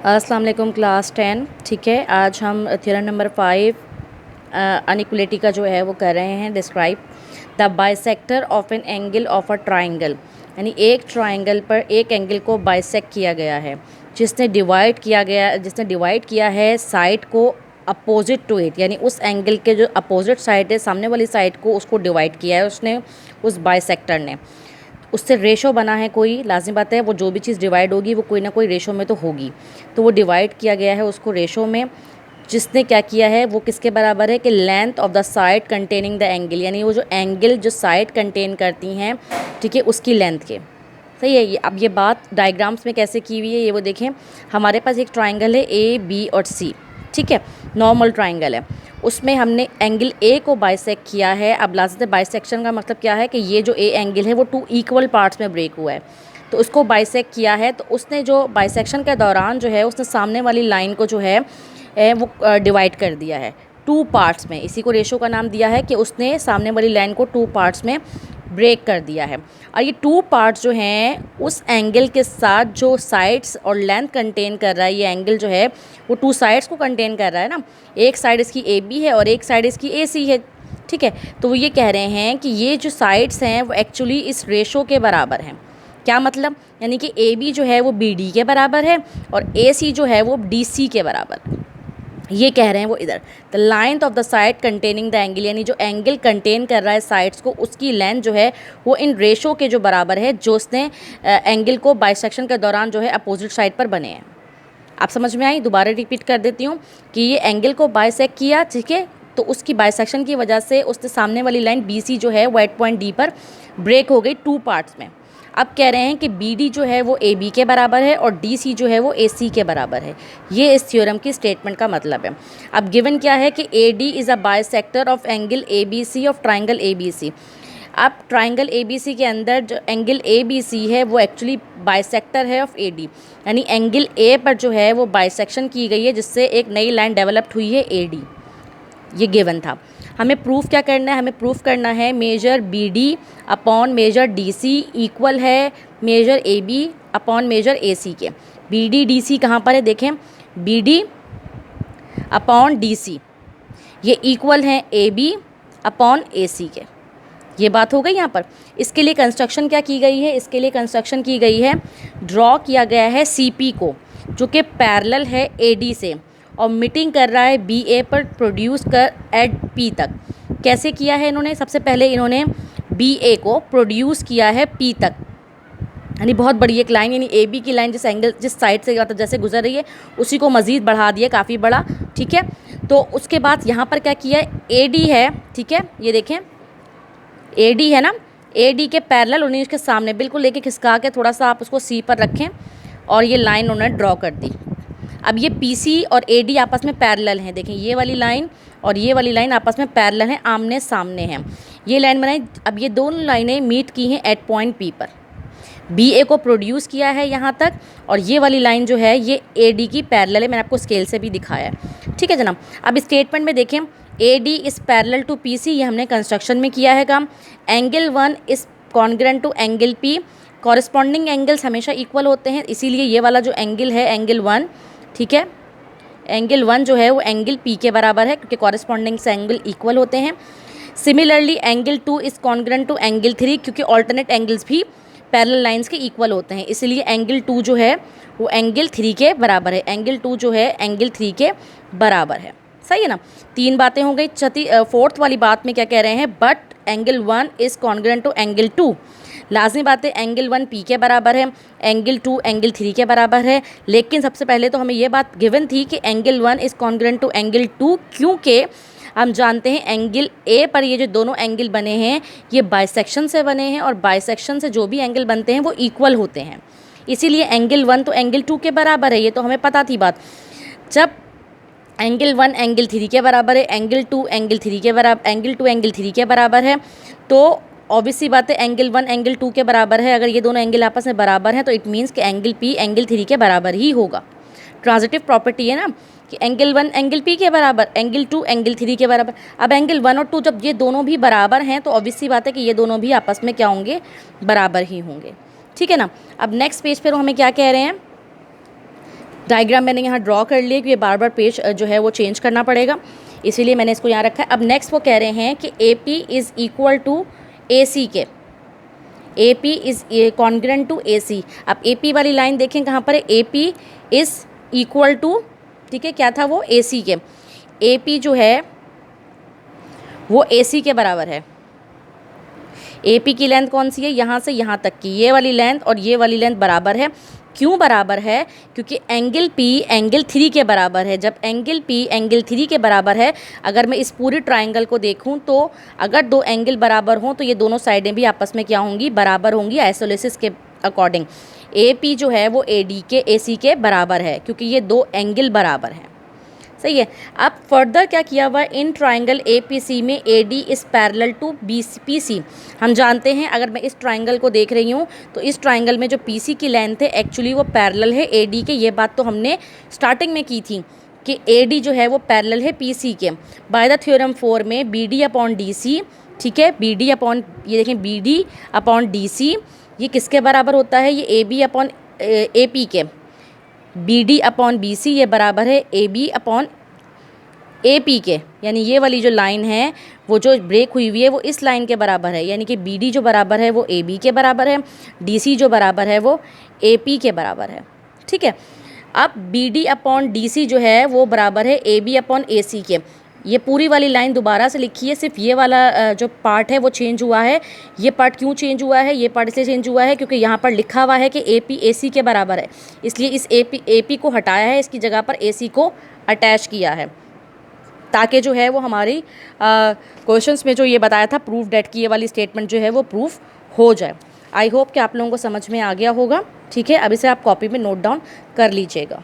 अस्सलाम वालेकुम क्लास 10। ठीक है, आज हम थ्योरम नंबर 5 अनइक्वलिटी का जो है वो कर रहे हैं describe the bisector of an angle of a triangle. यानी एक ट्राइंगल पर एक एंगल को बाइसेक्ट किया गया है जिसने डिवाइड किया है साइड को अपोजिट टू इट, यानी उस एंगल के जो अपोजिट साइड है सामने वाली साइड को उसको डिवाइड किया है उसने, उस बाइसेक्टर ने। उससे रेशो बना है, कोई लाजिम बात है, वो जो भी चीज़ डिवाइड होगी वो कोई ना कोई रेशो में तो होगी। तो वो डिवाइड किया गया है उसको रेशो में। जिसने क्या किया है वो किसके बराबर है कि length of the side containing the angle, यानी वो जो एंगल जो साइड कंटेन करती हैं, ठीक है, उसकी लेंथ के। सही है। ये अब ये बात डायग्राम्स में कैसे की हुई है ये वो देखें। हमारे पास एक ट्राइंगल है ए बी और सी, ठीक है, नॉर्मल ट्राइंगल है। उसमें हमने एंगल ए को बाइसेक्ट किया है। अब लाजत बाइसेक्शन का मतलब क्या है कि ये जो ए एंगल है वो 2 इक्वल पार्ट्स में ब्रेक हुआ है, तो उसको बाइसेक्ट किया है। तो उसने जो बाइसेक्शन के दौरान जो है उसने सामने वाली लाइन को जो है वो डिवाइड कर दिया है 2 पार्ट्स में। इसी को रेशो का नाम दिया है कि उसने सामने वाली लाइन को 2 पार्ट्स में ब्रेक कर दिया है। और ये 2 पार्ट्स जो हैं उस एंगल के साथ जो साइड्स और लेंथ कंटेन कर रहा है, ये एंगल जो है वो 2 साइड्स को कंटेन कर रहा है ना। एक साइड इसकी ए बी है और एक साइड इसकी ए सी है, ठीक है। तो वो ये कह रहे हैं कि ये जो साइड्स हैं वो एक्चुअली इस रेशो के बराबर हैं। क्या मतलब, यानी कि ए बी जो है वो बी डी के बराबर है और ए सी जो है वो डी सी के बराबर है। ये कह रहे हैं वो इधर the length of the side containing the angle, यानी जो एंगल कंटेन कर रहा है साइड्स को उसकी लेंथ जो है वो इन रेशो के जो बराबर है जो उसने एंगल को बाइसेक्शन के दौरान जो है अपोजिट साइड पर बने हैं। आप समझ में आई? दोबारा रिपीट कर देती हूँ कि ये एंगल को बाइसेक्ट किया, ठीक है, तो उसकी बाइसेक्शन की वजह से उसने सामने वाली लाइन बी सी जो है वो एट पॉइंट डी पर ब्रेक हो गई 2 पार्ट्स में। अब कह रहे हैं कि बी डी जो है वो ए बी के बराबर है और डी सी जो है वो ए सी के बराबर है। ये इस थ्योरम की स्टेटमेंट का मतलब है। अब गिवन क्या है कि A D is a bisector of angle A B C of triangle A B C. अब ट्राइंगल ए बी सी के अंदर जो एंगल ए बी सी है वो एक्चुअली बाइसेक्टर है ऑफ ए डी, यानी एंगल ए पर जो है वो बाइसेक्शन की गई है जिससे एक नई लाइन डेवलप्ड हुई है ए डी। ये गिवन था। हमें प्रूफ क्या करना है? हमें प्रूफ करना है measure B D upon measure D C equal है measure A B upon measure A C के। बी डी डी सी कहाँ पर है? देखें, B D upon D C ये इक्वल हैं ए बी अपॉन ए सी के। ये बात हो गई यहाँ पर। इसके लिए कंस्ट्रक्शन क्या की गई है? इसके लिए कंस्ट्रक्शन की गई है, ड्रॉ किया गया है सी पी को जो कि पैरेलल है ए डी से और मीटिंग कर रहा है बी ए पर प्रोड्यूस कर एट पी तक। कैसे किया है इन्होंने? सबसे पहले इन्होंने बी ए को प्रोड्यूस किया है पी तक, यानी बहुत बड़ी एक लाइन, यानी ए बी की लाइन जिस एंगल जिस साइड से मतलब जैसे गुजर रही है उसी को मज़ीद बढ़ा दिया, काफ़ी बड़ा, ठीक है। तो उसके बाद यहाँ पर क्या किया है, ए डी है, ठीक है, ये देखें ए डी है ना, ए डी के पैरेलल उन्हें उसके सामने बिल्कुल लेके खिसका के थोड़ा सा आप उसको सी पर रखें और ये लाइन उन्होंने ड्रॉ कर दी। अब ये पी सी और ए डी आपस में पैरेलल हैं। देखें, ये वाली लाइन और ये वाली लाइन आपस में पैरेलल हैं, आमने सामने हैं। ये लाइन बनाई। अब ये दोनों लाइनें मीट की हैं एट पॉइंट पी पर। बी ए को प्रोड्यूस किया है यहाँ तक और ये वाली लाइन जो है ये ए डी की पैरेलल है। मैंने आपको स्केल से भी दिखाया है, ठीक है जनाब। अब स्टेटमेंट में देखें, A D is parallel to P C, ये हमने कंस्ट्रक्शन में किया है काम। Angle 1 is congruent to angle P. Corresponding angles हमेशा इक्वल होते हैं, इसीलिए ये वाला जो एंगल है एंगल 1, ठीक है, एंगल 1 जो है वो एंगल पी के बराबर है क्योंकि कॉरस्पॉन्डिंग से एंगल इक्वल होते हैं। Similarly angle 2 is congruent to angle 3, क्योंकि ऑल्टरनेट एंगल्स भी पैरेलल लाइंस के इक्वल होते हैं, इसलिए एंगल 2 जो है वो एंगल 3 के बराबर है। एंगल 2 जो है एंगल 3 के बराबर है। सही है ना? 3 बातें हो गई। फोर्थ वाली बात में क्या कह रहे हैं, but angle 1 is congruent to angle 2। लाजमी बात है, एंगल 1 पी के बराबर है, एंगल 2 एंगल 3 के बराबर है। लेकिन सबसे पहले तो हमें ये बात गिवन थी कि angle 1 is congruent to angle 2, क्योंकि हम जानते हैं एंगल ए पर ये जो दोनों एंगल बने हैं ये बाइसेक्शन से बने हैं और बाइसेक्शन से जो भी एंगल बनते हैं वो इक्वल होते हैं, इसीलिए एंगल 1 तो एंगल 2 के बराबर है। ये तो हमें पता थी बात। जब एंगल 1 एंगल 3 के बराबर है, एंगल 2 एंगल 3 के बराबर, एंगल 2 एंगल 3 के बराबर है, तो ऑब्वियसली बात है एंगल 1 एंगल 2 के बराबर है। अगर ये दोनों एंगल आपस में बराबर हैं तो इट मीन्स कि एंगल पी एंगल 3 के बराबर ही होगा। ट्रांजिटिव प्रॉपर्टी है ना कि एंगल 1 एंगल पी के बराबर, एंगल 2 एंगल 3 के बराबर। अब एंगल 1 और 2 जब ये दोनों भी बराबर हैं तो ऑब्वियसली बात है कि ये दोनों भी आपस में क्या होंगे, बराबर ही होंगे, ठीक है ना। अब नेक्स्ट पेज पर हमें क्या कह रहे हैं, डायग्राम मैंने यहाँ ड्रॉ कर लिया कि ये बार बार पेज जो है वो चेंज करना पड़ेगा, इसीलिए मैंने इसको यहाँ रखा है। अब नेक्स्ट वो कह रहे हैं कि AP is equal to AC के, AP is congruent to AC। अब AP वाली लाइन देखें कहाँ पर है, AP इज़ इक्वल टू, ठीक है, क्या था वो, AC के। AP जो है वो AC के बराबर है। AP की लेंथ कौन सी है, यहाँ से यहाँ तक की ये वाली लेंथ और ये वाली लेंथ बराबर है। क्यों बराबर है, क्योंकि एंगल P एंगल 3 के बराबर है। जब एंगल P एंगल 3 के बराबर है, अगर मैं इस पूरी ट्राइंगल को देखूं तो अगर दो एंगल बराबर हों तो ये दोनों साइडें भी आपस में क्या होंगी, बराबर होंगी आइसोलेसिस के अकॉर्डिंग। AP जो है वो AD के AC के बराबर है, क्योंकि ये दो एंगल बराबर हैं, सही है। अब फर्दर क्या किया हुआ, इन ट्राइंगल APC में AD is parallel to PC। हम जानते हैं अगर मैं इस ट्राइंगल को देख रही हूँ तो इस ट्राइंगल में जो PC की लेंथ है एक्चुअली वो पैरेलल है AD के। ये बात तो हमने स्टार्टिंग में की थी कि AD जो है वो पैरेलल है PC के। बाय द थ्योरम 4 में BD अपॉन DC, ठीक है, BD अपॉन, ये देखें BD अपॉन DC ये किसके बराबर होता है, ये AB अपॉन AP के। BD अपॉन BC ये बराबर है AB अपॉन AP के, यानी ये वाली जो लाइन है वो जो ब्रेक हुई हुई है वो इस लाइन के बराबर है, यानी कि BD जो बराबर है वो AB के बराबर है, DC जो बराबर है वो AP के बराबर है, ठीक है। अब BD अपॉन DC जो है वो बराबर है AB अपॉन AC के। ये पूरी वाली लाइन दोबारा से लिखी है, सिर्फ ये वाला जो पार्ट है वो चेंज हुआ है। ये पार्ट क्यों चेंज हुआ है, ये पार्ट इसलिए चेंज हुआ है क्योंकि यहाँ पर लिखा हुआ है कि AP AC के बराबर है, इसलिए इस AP को हटाया है, इसकी जगह पर AC को अटैच किया है, ताकि जो है वो हमारी क्वेश्चंस में जो ये बताया था प्रूफ डेट की ये वाली स्टेटमेंट जो है वो प्रूफ हो जाए। आई होप कि आप लोगों को समझ में आ गया होगा, ठीक है। अब इसे आप कॉपी में नोट डाउन कर लीजिएगा।